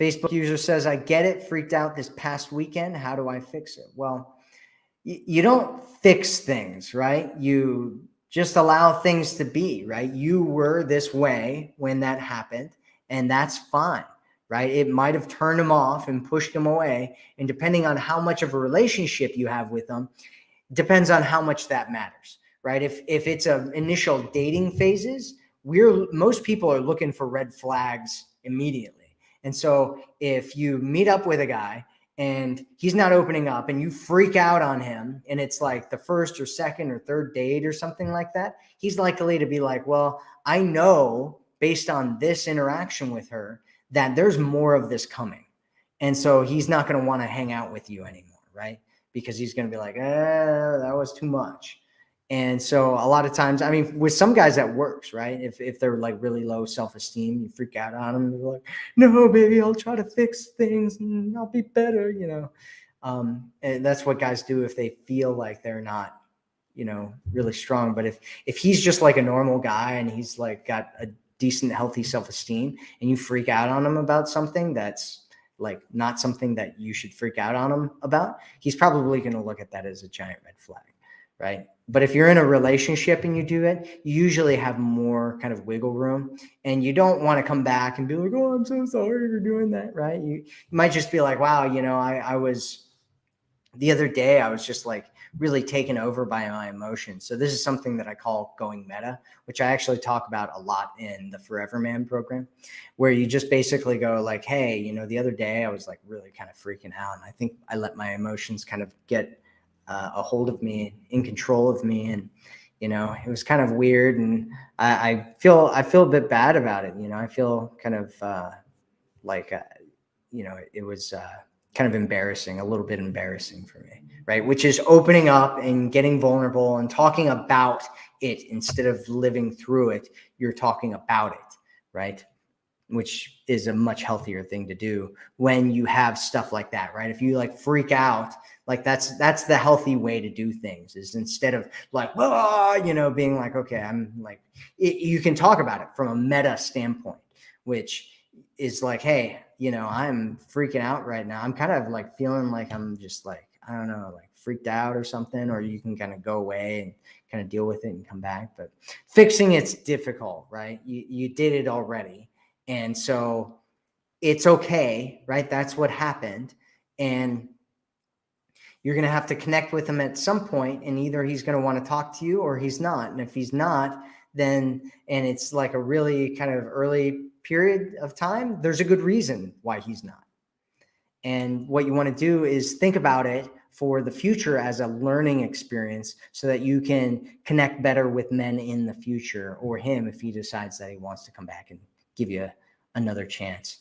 Facebook user says, I get it, freaked out this past weekend. How do I fix it? Well, you don't fix things, right? You just allow things to be, right? You were this way when that happened, and that's fine, right? It might have turned him off and pushed him away. And depending on how much of a relationship you have with them, depends on how much that matters, right? If it's a initial dating phases, most people are looking for red flags immediately. And so if you meet up with a guy and he's not opening up and you freak out on him and it's like the first or second or third date or something like that, he's likely to be like, well, I know based on this interaction with her that there's more of this coming. And so he's not going to want to hang out with you anymore, right? Because he's going to be like, that was too much. And so a lot of times, I mean, with some guys that works, right? If they're like really low self-esteem, you freak out on them. They're like, no, baby, I'll try to fix things and I'll be better, and that's what guys do if they feel like they're not, really strong. But if he's just like a normal guy and he's like got a decent, healthy self-esteem and you freak out on him about something that's like not something that you should freak out on him about, he's probably going to look at that as a giant red flag, right? But if you're in a relationship and you do it, you usually have more kind of wiggle room, and you don't want to come back and be like, oh, I'm so sorry for doing that, right? You might just be like, wow, I was the other day, I was just like really taken over by my emotions. So this is something that I call going meta, which I actually talk about a lot in the Forever Man program, where you just basically go like, hey, the other day I was like really kind of freaking out. And I think I let my emotions kind of get a hold of me, in control of me. And, it was kind of weird. And I feel a bit bad about it. I feel kind of it was kind of embarrassing, a little bit embarrassing for me, right? Which is opening up and getting vulnerable and talking about it instead of living through it. You're talking about it, right? Which is a much healthier thing to do when you have stuff like that, right? If you like freak out, like that's the healthy way to do things, is instead of like, being like, okay, I'm like, you can talk about it from a meta standpoint, which is like, hey, I'm freaking out right now. I'm kind of like feeling like I'm just like, I don't know, like freaked out or something, or you can kind of go away and kind of deal with it and come back. But fixing it's difficult, right? You did it already. And so it's okay, right? That's what happened. And you're going to have to connect with him at some point, and either he's going to want to talk to you or he's not. And if he's not, then, and it's like a really kind of early period of time, there's a good reason why he's not. And what you want to do is think about it for the future as a learning experience so that you can connect better with men in the future, or him if he decides that he wants to come back and give you another chance.